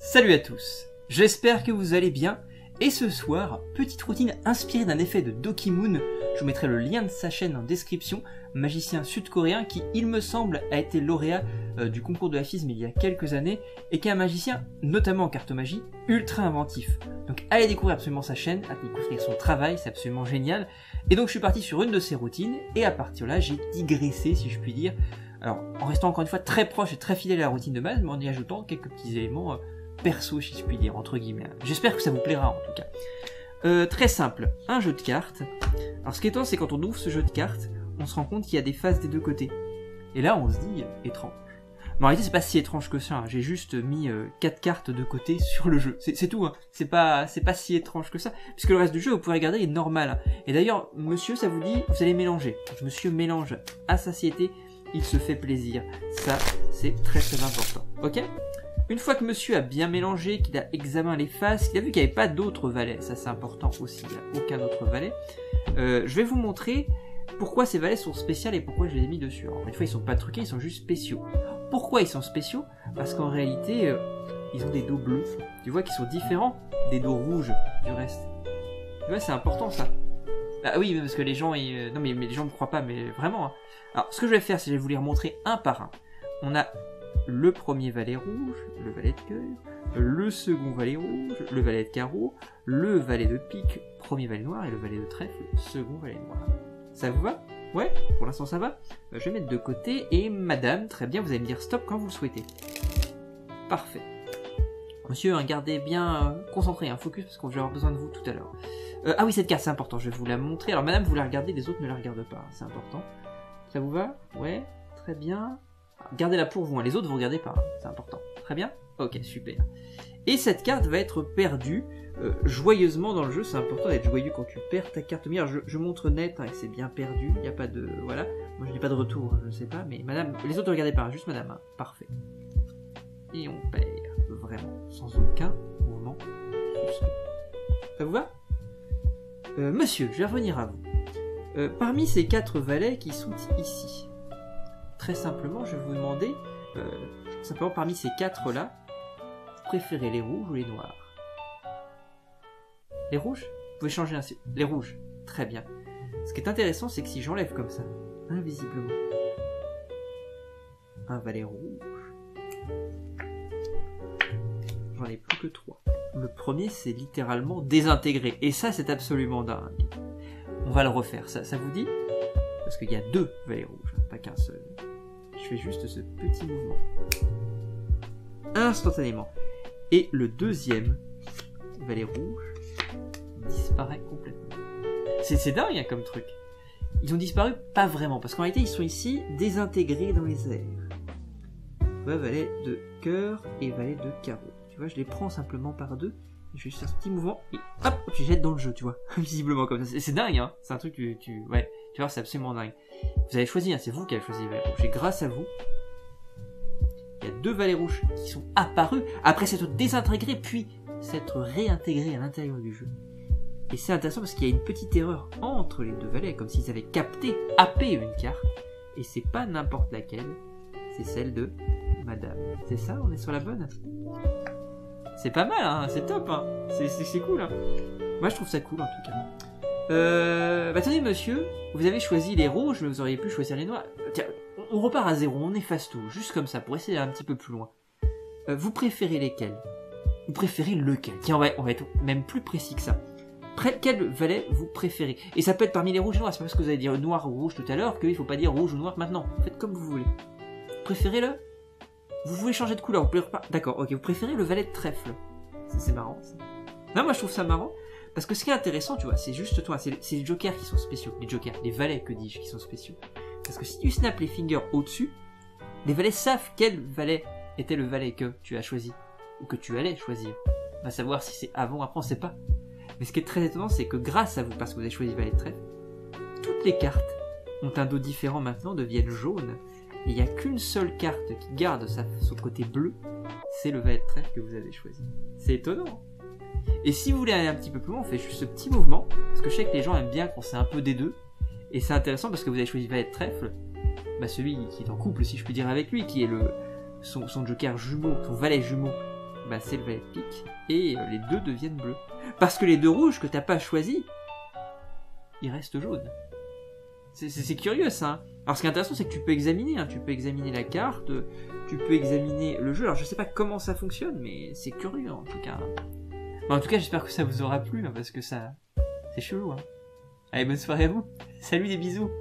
Salut à tous, j'espère que vous allez bien, et ce soir, petite routine inspirée d'un effet de Doki Moon, je vous mettrai le lien de sa chaîne en description, magicien sud-coréen qui, il me semble, a été lauréat du concours de l'aphisme il y a quelques années, et qui est un magicien, notamment en cartomagie, ultra inventif. Donc allez découvrir absolument sa chaîne, allez découvrir son travail, c'est absolument génial, et donc je suis parti sur une de ses routines, et à partir de là, j'ai digressé, si je puis dire, alors en restant encore une fois très proche et très fidèle à la routine de base, mais en y ajoutant quelques petits éléments perso, si je puis dire, entre guillemets. J'espère que ça vous plaira en tout cas. Très simple, un jeu de cartes. Alors ce qui est étonnant, c'est quand on ouvre ce jeu de cartes, on se rend compte qu'il y a des faces des deux côtés. Et là, on se dit, étrange. Mais en réalité, c'est pas si étrange que ça, hein. J'ai juste mis 4 cartes de côté sur le jeu. C'est tout, hein. C'est pas si étrange que ça. Puisque le reste du jeu, vous pouvez regarder, est normal. Hein. Et d'ailleurs, monsieur, ça vous dit, vous allez mélanger. Donc, monsieur mélange à satiété, il se fait plaisir. Ça, c'est très très important. Ok ? Une fois que monsieur a bien mélangé, qu'il a examiné les faces, qu'il a vu qu'il n'y avait pas d'autres valets, ça c'est important aussi, il n'y a aucun autre valet, je vais vous montrer pourquoi ces valets sont spéciaux et pourquoi je les ai mis dessus. Alors, une fois, ils sont pas truqués, ils sont juste spéciaux. Pourquoi ils sont spéciaux? Parce qu'en réalité, ils ont des dos bleus. Tu vois qu'ils sont différents des dos rouges du reste. Tu vois, c'est important ça. Ah oui, parce que les gens, non mais les gens ne me croient pas, mais vraiment. Hein. Alors, ce que je vais faire, c'est que je vais vous les remontrer un par un. On a le premier valet rouge, le valet de cœur, le second valet rouge, le valet de carreau, le valet de pique, premier valet noir, et le valet de trèfle, second valet noir. Ça vous va? Ouais, pour l'instant ça va. Je vais mettre de côté, et madame, très bien, vous allez me dire stop quand vous le souhaitez. Parfait. Monsieur, gardez bien concentré, focus, parce qu'on va avoir besoin de vous tout à l'heure. Ah oui, cette carte, c'est important, je vais vous la montrer. Alors madame, vous la regardez, les autres ne la regardent pas, c'est important. Ça vous va? Ouais, très bien. Gardez-la pour vous, les autres vous regardez pas, c'est important. Très bien? Ok, super. Et cette carte va être perdue joyeusement dans le jeu, c'est important d'être joyeux quand tu perds ta carte mire. Je montre net que c'est bien perdu, il n'y a pas de... Voilà, moi je n'ai pas de retour, je ne sais pas, mais madame, les autres ne regardez pas, juste madame, parfait. Et on perd, vraiment, sans aucun mouvement suspect. Ça vous va? Monsieur, je vais revenir à vous. Parmi ces 4 valets qui sont ici, très simplement, je vais vous demander, simplement parmi ces 4-là, préférez les rouges ou les noirs? Les rouges? Vous pouvez changer ainsi. Les rouges, très bien. Ce qui est intéressant, c'est que si j'enlève comme ça, invisiblement, un valet rouge, j'en ai plus que 3. Le premier, c'est littéralement désintégré. Et ça, c'est absolument dingue. On va le refaire, ça vous dit? Parce qu'il y a 2 valets rouges, pas qu'un seul. Je fais juste ce petit mouvement. Instantanément. Et le deuxième valet rouge disparaît complètement. C'est dingue comme truc. Ils ont disparu pas vraiment, parce qu'en réalité ils sont ici désintégrés dans les airs. Tu vois, valet de cœur et valet de carreau. Tu vois, je les prends simplement par 2. Je fais juste un petit mouvement et hop, je les jette dans le jeu, tu vois. Visiblement comme ça. C'est dingue, hein. C'est un truc ouais. Tu vois, c'est absolument dingue. Vous avez choisi, c'est vous qui avez choisi les valets rouges. Et grâce à vous, il y a 2 valets rouges qui sont apparus après s'être désintégrés puis s'être réintégrés à l'intérieur du jeu. Et c'est intéressant parce qu'il y a une petite erreur entre les 2 valets, comme s'ils avaient capté, happé une carte. Et c'est pas n'importe laquelle, c'est celle de madame. C'est ça, on est sur la bonne? C'est pas mal, hein, c'est top, hein. C'est cool, hein. Moi je trouve ça cool en tout cas. Attendez monsieur, vous avez choisi les rouges, mais vous auriez pu choisir les noirs. Tiens, on repart à 0, on efface tout, juste comme ça, pour essayer d'aller un petit peu plus loin. Vous préférez lesquels? Vous préférez lequel? Tiens, on va être même plus précis que ça. Quel valet vous préférez? Et ça peut être parmi les rouges et noirs, c'est pas parce que vous allez dire noir ou rouge tout à l'heure qu'il faut pas dire rouge ou noir maintenant. Faites comme vous voulez. Préférez-le? Vous pouvez changer de couleur, vous pouvez repartir. D'accord, ok, vous préférez le valet de trèfle. C'est marrant, ça. Non, moi je trouve ça marrant. Parce que ce qui est intéressant, tu vois, c'est juste toi, c'est les jokers qui sont spéciaux. Les jokers, les valets, que dis-je, qui sont spéciaux. Parce que si tu snaps les fingers au-dessus, les valets savent quel valet était le valet que tu as choisi. Ou que tu allais choisir. On va savoir si c'est avant ou après, on sait pas. Mais ce qui est très étonnant, c'est que grâce à vous, parce que vous avez choisi valet de trèfle, toutes les cartes ont un dos différent maintenant, deviennent jaunes. Et il n'y a qu'une seule carte qui garde son côté bleu, c'est le valet de trèfle que vous avez choisi. C'est étonnant. Et si vous voulez aller un petit peu plus loin, on fait juste ce petit mouvement, parce que je sais que les gens aiment bien quand c'est un peu des deux, et c'est intéressant parce que vous avez choisi valet de trèfle, celui qui est en couple, si je puis dire, avec lui, qui est son joker jumeau, son valet jumeau, bah c'est le valet de pique, et les deux deviennent bleus. Parce que les deux rouges que t'as pas choisis, ils restent jaunes. C'est curieux ça. Hein. Alors ce qui est intéressant, c'est que tu peux examiner, tu peux examiner la carte, tu peux examiner le jeu. Alors je sais pas comment ça fonctionne, mais c'est curieux en tout cas. En tout cas, j'espère que ça vous aura plu, parce que ça, c'est chelou. Allez, bonne soirée à vous. Salut, des bisous.